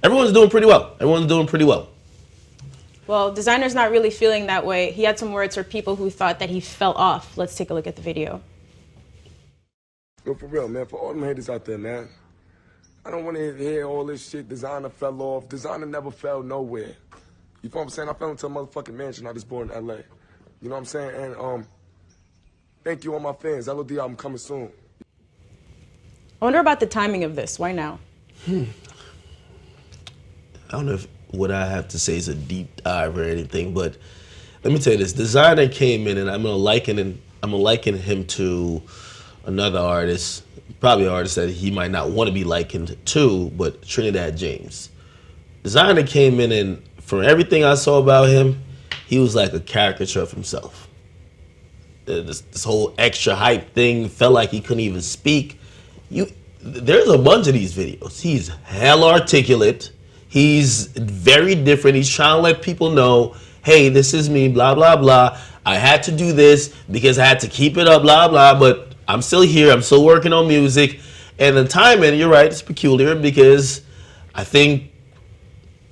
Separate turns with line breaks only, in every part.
Everyone's doing pretty well. Everyone's doing pretty well.
Well, Desiigner's not really feeling that way. He had some words for people who thought that he fell off. Let's take a look at the video.
No, for real, man. For all them haters out there, man. I don't want to hear all this shit. Desiigner fell off. Desiigner never fell nowhere. You feel what I'm saying? I fell into a motherfucking mansion. I was born in L.A. You know what I'm saying? And thank you all my fans. LOD album coming soon.
I wonder about the timing of this. Why now?
I don't know if what I have to say is a deep dive or anything, but let me tell you this. Desiigner came in, and I'm gonna liken him to another artist, probably an artist that he might not want to be likened to, but Trinidad James. Desiigner came in, and from everything I saw about him, he was like a caricature of himself. This whole extra hype thing, felt like he couldn't even speak. There's a bunch of these videos. He's hell articulate. He's very different. He's trying to let people know, hey, this is me, blah, blah, blah. I had to do this because I had to keep it up, blah, blah, but I'm still here. I'm still working on music. And the timing, you're right, it's peculiar because I think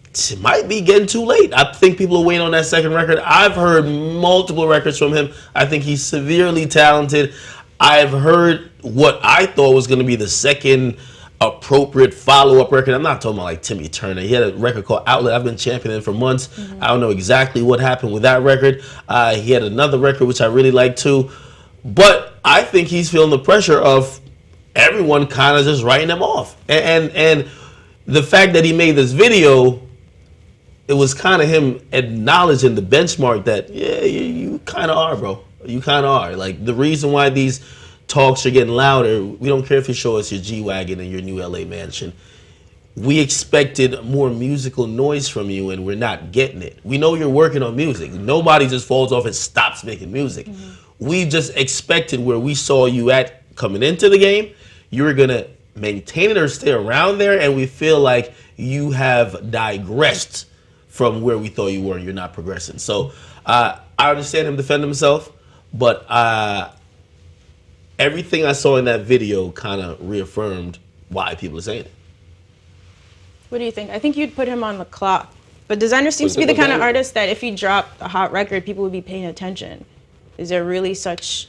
it might be getting too late. I think people are waiting on that second record. I've heard multiple records from him. I think he's severely talented. I've heard what I thought was going to be the second appropriate follow-up record. I'm not talking about like Timmy Turner. He had a record called Outlet. I've been championing for months. I don't know exactly what happened with that record. He had another record which I really like too. But I think he's feeling the pressure of everyone kind of just writing him off. And the fact that he made this video, it was kind of him acknowledging the benchmark that, yeah, you kind of are, bro. You kind of are. Like, the reason why these talks are getting louder, we don't care if you show us your G-Wagon and your new LA mansion. We expected more musical noise from you, and we're not getting it. We know you're working on music. Nobody just falls off and stops making music. We just expected where we saw you at coming into the game, you were going to maintain it or stay around there, and we feel like you have digressed from where we thought you were. You're not progressing. So I understand him defend himself, but everything I saw in that video kind of reaffirmed why people are saying it.
What do you think? I think you'd put him on the clock. But Desiigner seems to be the kind of artist that if he dropped a hot record, people would be paying attention. Is there really such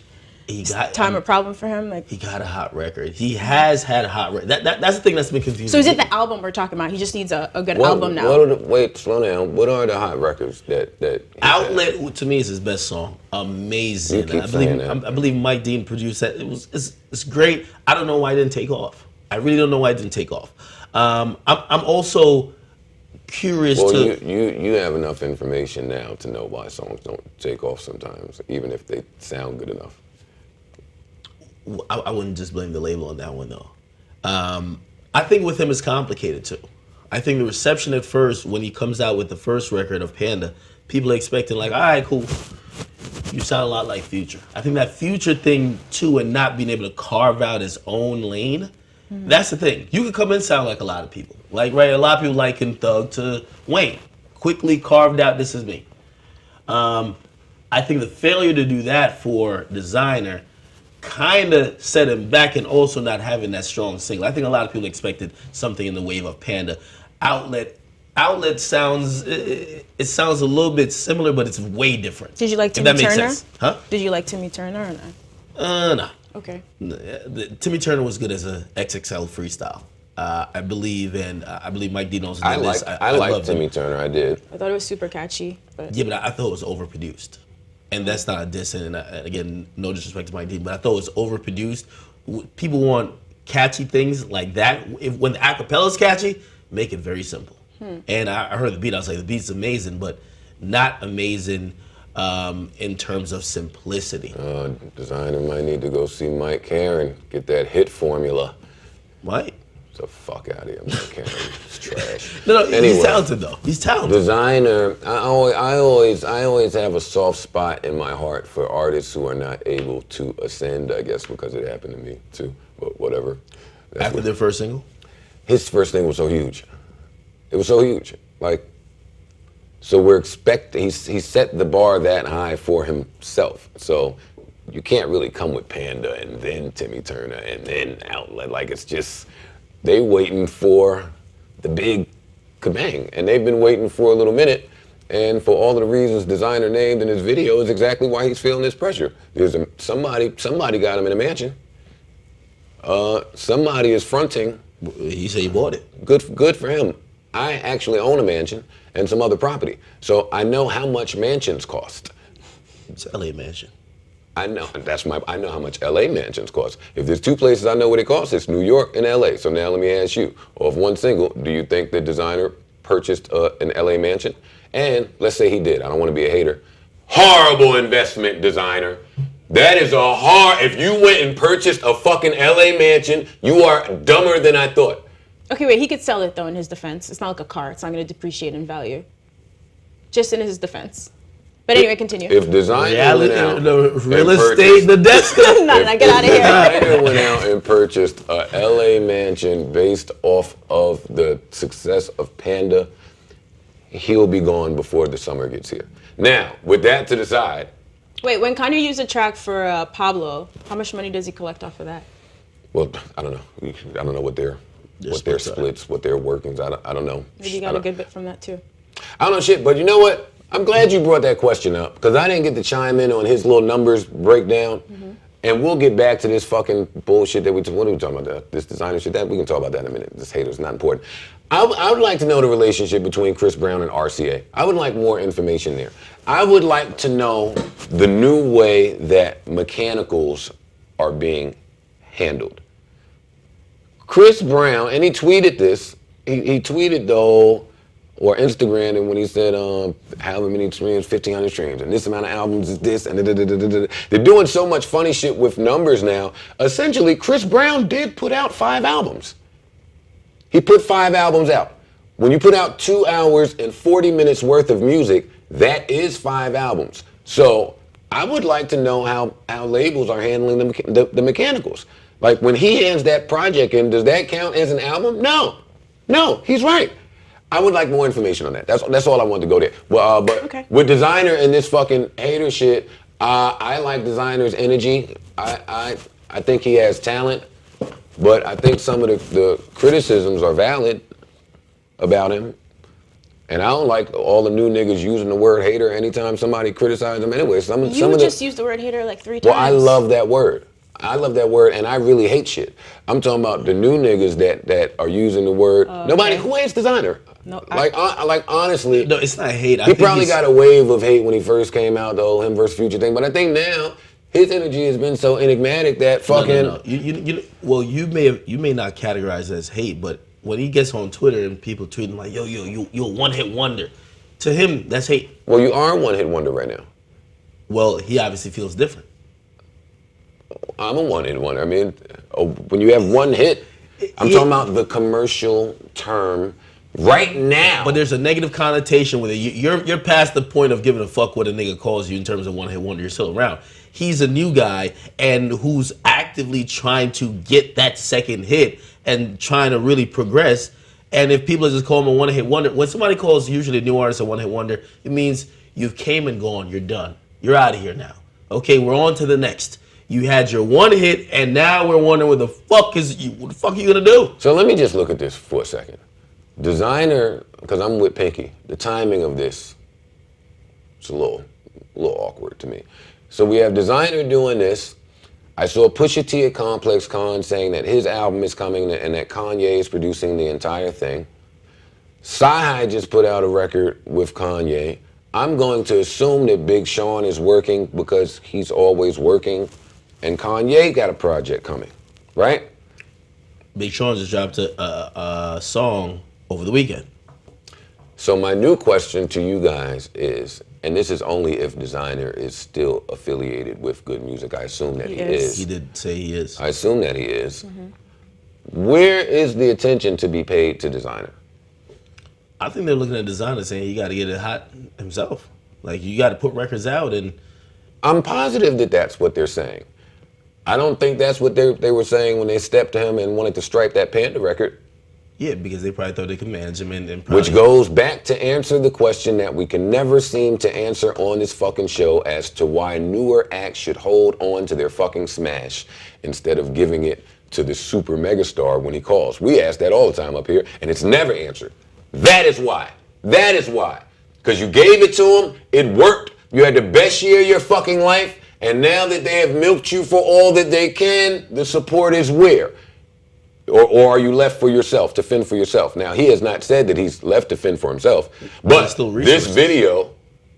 a problem for him? Like,
he got a hot record. He has had a hot record. That's the thing that's been confusing.
So is it the album we're talking about? He just needs a good album now.
Wait, slow down. What are the hot records that
Outlet to me is his best song. Amazing. I believe Mike Dean produced that. It's great. I don't know why it didn't take off. I really don't know why it didn't take off. I'm also curious
you have enough information now to know why songs don't take off sometimes, even if they sound good enough.
I wouldn't just blame the label on that one though. I think with him it's complicated too. I think the reception at first when he comes out with the first record of Panda, people are expecting like, all right, cool. You sound a lot like Future. I think that Future thing too, and not being able to carve out his own lane, that's the thing. You can come in and sound like a lot of people. Like, right, a lot of people liken Thug to Wayne. Quickly carved out, this is me. I think the failure to do that for Desiigner kind of set him back, and also not having that strong single. I think a lot of people expected something in the wave of Panda. Outlet sounds, it sounds a little bit similar, but it's way different.
Did you like Timmy Turner?
Sense. Huh?
Did you like Timmy Turner or not?
No.
Okay.
Timmy Turner was good as a XXL freestyle. I believe Mike Dean also did this.
I liked Timmy Turner, I did.
I thought it was super catchy. But
yeah, but I thought it was overproduced. And that's not a diss, and again, no disrespect to Mike Dean, but I thought it was overproduced. People want catchy things like that. When the acapella is catchy, make it very simple. And I heard the beat, I was like, the beat's amazing, but not amazing in terms of simplicity.
Desiigner might need to go see Mike Karen, get that hit formula.
What?
Get the fuck out of here, Mike Karen. It's trash.
No,
anyway,
he's talented though. He's talented.
Desiigner, I always have a soft spot in my heart for artists who are not able to ascend, I guess because it happened to me too, but whatever.
After their first single?
His first thing was so huge. It was so huge. Like, so we're expecting, he set the bar that high for himself. So you can't really come with Panda and then Timmy Turner and then Outlet. Like, it's just, they waiting for the big kabang. And they've been waiting for a little minute. And for all of the reasons Desiigner named in his video is exactly why he's feeling this pressure. There's somebody got him in a mansion. Somebody is fronting.
He said he bought it.
Good for him. I actually own a mansion and some other property. So I know how much mansions cost.
It's an LA mansion.
I know how much LA mansions cost. If there's two places I know what it costs, it's New York and LA. So now let me ask you, of one single, do you think the Desiigner purchased an LA mansion? And let's say he did. I don't want to be a hater. Horrible investment, Desiigner. That is if you went and purchased a fucking LA mansion, you are dumber than I thought.
Okay, wait, he could sell it though in his defense. It's not like a car. It's not going to depreciate in value. Just in his defense. But anyway, continue.
If Desiigner went out
the real estate, the debt stuff.
No, get out of here.
Desiigner went out and purchased a LA mansion based off of the success of Panda, he'll be gone before the summer gets here. Now, with that to the side.
Wait, when Kanye used a track for Pablo, how much money does he collect off of that?
Well, I don't know. I don't know what their splits, what their workings. I don't know.
Maybe you got a good bit from that too.
I don't know shit, but you know what? I'm glad you brought that question up because I didn't get to chime in on his little numbers breakdown. Mm-hmm. And we'll get back to this fucking bullshit that what are we talking about? This Desiigner shit. That we can talk about that in a minute. This hater's not important. I would like to know the relationship between Chris Brown and RCA. I would like more information there. I would like to know the new way that mechanicals are being handled. Chris Brown, and he tweeted this. He tweeted the whole, or Instagram, and when he said, however many streams, 1,500 streams, and this amount of albums is this, and they're doing so much funny shit with numbers now. Essentially, Chris Brown did put out 5 albums. He put 5 albums out. When you put out 2 hours and 40 minutes worth of music, that is 5 albums. So I would like to know how labels are handling the mechanicals. Like when he hands that project in, does that count as an album? No, he's right. I would like more information on that. That's all I wanted to go there. Well, but okay. With Desiigner and this fucking hater shit, I like Designer's energy. I think he has talent, but I think some of the criticisms are valid about him. And I don't like all the new niggas using the word hater anytime somebody criticizes them anyway.
You just used the word hater like 3 times.
Well, I love that word. And I really hate shit. I'm talking about the new niggas that are using the word. Nobody who hates Desiigner.
No,
like honestly.
No, it's not hate.
He probably got a wave of hate when he first came out, the whole him versus Future thing. But I think now his energy has been so enigmatic that fucking.
No. You may not categorize it as hate, but when he gets on Twitter and people tweet him like, you're a one-hit wonder, to him that's hate.
Well, you are a one-hit wonder right now.
Well, he obviously feels different.
I'm a one-hit wonder. I mean, when you have one hit, I'm talking about the commercial term right now.
But there's a negative connotation with it. You're past the point of giving a fuck what a nigga calls you in terms of one-hit wonder. You're still around. He's a new guy and who's actively trying to get that second hit and trying to really progress. And if people just call him a one-hit wonder, when somebody calls usually a new artist a one-hit wonder, it means you've came and gone. You're done. You're out of here now. Okay, we're on to the next. You had your one hit, and now we're wondering what the fuck are you gonna do?
So let me just look at this for a second. Desiigner, because I'm with Pinky, the timing of this, it's a little awkward to me. So we have Desiigner doing this. I saw Pusha T at Complex Con saying that his album is coming and that Kanye is producing the entire thing. Sci-Hi just put out a record with Kanye. I'm going to assume that Big Sean is working because he's always working. And Kanye got a project coming, right?
Big Sean just dropped a song over the weekend.
So my new question to you guys is, and this is only if Desiigner is still affiliated with Good Music. I assume that he is.
He did say he is.
I assume that he is. Mm-hmm. Where is the attention to be paid to Desiigner?
I think they're looking at Desiigner saying he got to get it hot himself. Like, you got to put records out. And
I'm positive that that's what they're saying. I don't think that's what they were saying when they stepped to him and wanted to strike that Panda record.
Yeah, because they probably thought they could manage him. And probably,
which goes back to answer the question that we can never seem to answer on this fucking show as to why newer acts should hold on to their fucking smash instead of giving it to the super megastar when he calls. We ask that all the time up here, and it's never answered. That is why. That is why. Because you gave it to him, it worked. You had the best year of your fucking life, and now that they have milked you for all that they can, the support is where? Or are you left for yourself, to fend for yourself? Now, he has not said that he's left to fend for himself, but this video...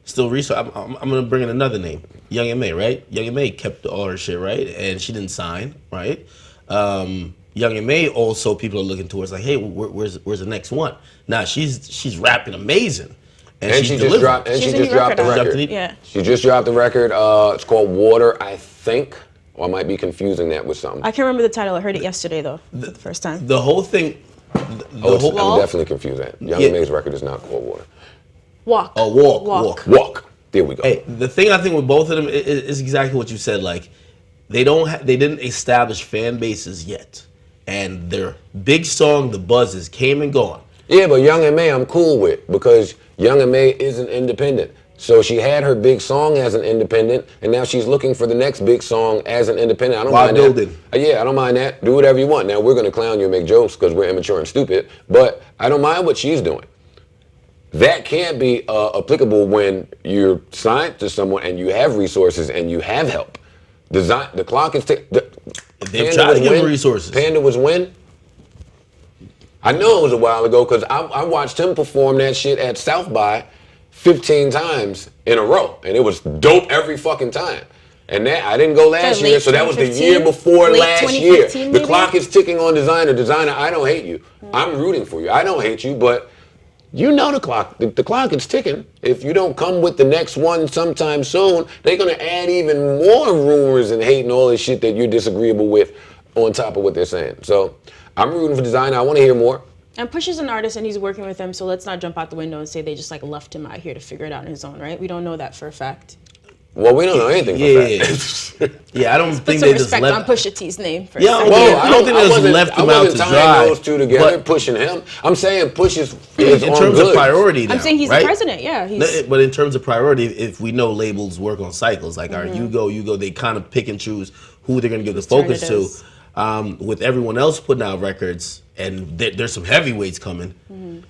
Still research. I'm going to bring in another name. Young M.A., right? Young M.A. kept all her shit, right? And she didn't sign, right? Young M.A. also, people are looking towards like, hey, where's the next one? Nah, she's rapping amazing. And she just dropped
the record.
Yeah.
She just dropped the record. It's called Water, I think. Or I might be confusing that with something.
I can't remember the title. I heard it yesterday, though, for the first time.
The whole thing...
I'm definitely confused that. Young M.A.'s record is not called Water.
Walk.
Oh, Walk.
There we go.
Hey, the thing I think with both of them is exactly what you said. Like, they didn't establish fan bases yet. And their big song, The Buzzes, came and gone.
Yeah, but Young M.A. I'm cool with, because Young M.A. is an independent. So she had her big song as an independent, and now she's looking for the next big song as an independent. I don't mind that. Yeah, I don't mind that. Do whatever you want. Now, we're going to clown you and make jokes because we're immature and stupid, but I don't mind what she's doing. That can't be applicable when you're signed to someone and you have resources and you have help. The clock is ticking.
They've tried to give him resources.
Panda was when? I know it was a while ago because I watched him perform that shit at South by 15 times in a row, and it was dope every fucking time. And that I didn't go last year, so that was the year before last year. The clock is ticking on Desiigner. Desiigner, I don't hate you. I'm rooting for you. I don't hate you, but you know the clock. The clock is ticking. If you don't come with the next one sometime soon, they're gonna add even more rumors and hate and all this shit that you're disagreeable with on top of what they're saying. So I'm rooting for Desiigner. I want to hear more.
And Push is an artist and he's working with them, so let's not jump out the window and say they just like left him out here to figure it out on his own, right? We don't know that for a fact.
Well, we don't know anything for fact.
Yeah, I don't think
they
just
left.
left
on Pusha T's name. For
yeah, well, I don't think they just left him out to dry.
I wasn't those two together, pushing him. I'm saying Push is
in terms of priority. Now,
I'm saying he's the president. Yeah,
but in terms of priority, if we know labels work on cycles, like our you go, they kind of pick and choose who they're going to give the focus to. With everyone else putting out records, and there's some heavyweights coming.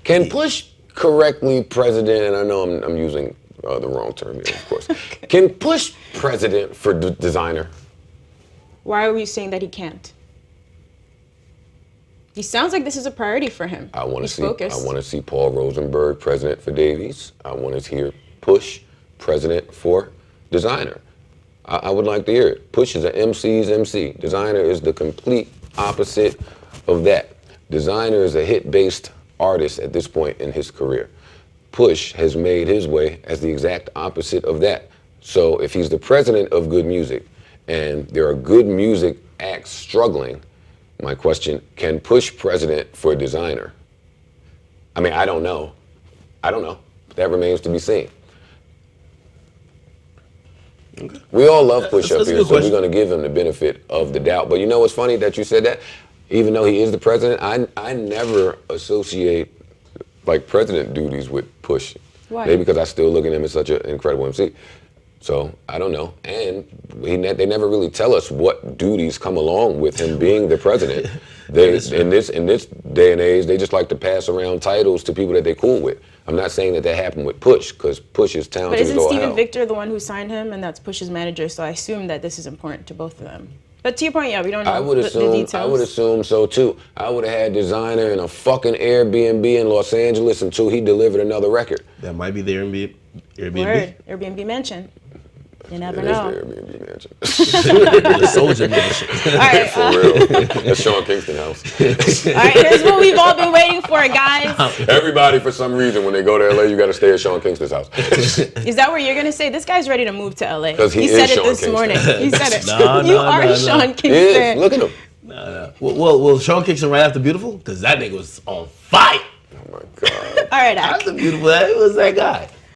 Can Push correctly president? And I know I'm using the wrong term here, of course. Can Push president for Desiigner?
Why are we saying that he can't? He sounds like this is a priority for him.
I want to see Paul Rosenberg president for Davies. I want to hear Push president for Desiigner. I would like to hear it. Push is an MC's MC. Desiigner is the complete opposite of that. Desiigner is a hit-based artist at this point in his career. Push has made his way as the exact opposite of that. So if he's the president of good music and there are good music acts struggling, my question, can Push president for Desiigner? I mean, I don't know. That remains to be seen. Okay. We all love Push up here, so we're going to give him the benefit of the doubt. But you know what's funny that you said that? Even though he is the president, I never associate like president duties with Push.
Why?
Maybe because I still look at him as such an incredible MC. So I don't know. And they never really tell us what duties come along with him being the president. In this day and age, they just like to pass around titles to people that they're cool with. I'm not saying that happened with Push, because Push is talented as all hell.
But isn't Steven Victor the one who signed him, and that's Push's manager? So I assume that this is important to both of them. But to your point, yeah, we don't know the details.
I would assume so too. I would have had Desiigner in a fucking Airbnb in Los Angeles until he delivered another record.
That might be the Airbnb.
Word. Airbnb mansion. You never know.
Airbnb mansion.
The Soldier mansion.
All right,
for real. That's Sean Kingston house.
All right, here's what we've all been waiting for, guys.
Everybody, for some reason, when they go to LA, you got to stay at Sean Kingston's house.
Is that what you're gonna say? This guy's ready to move to LA.
Because
he said it this morning. He said it. You are Sean Kingston.
Yes, look at him.
No. Well, Sean Kingston right after Beautiful? Because that nigga was on fire.
Oh my God.
All right,
after Beautiful, that was that guy.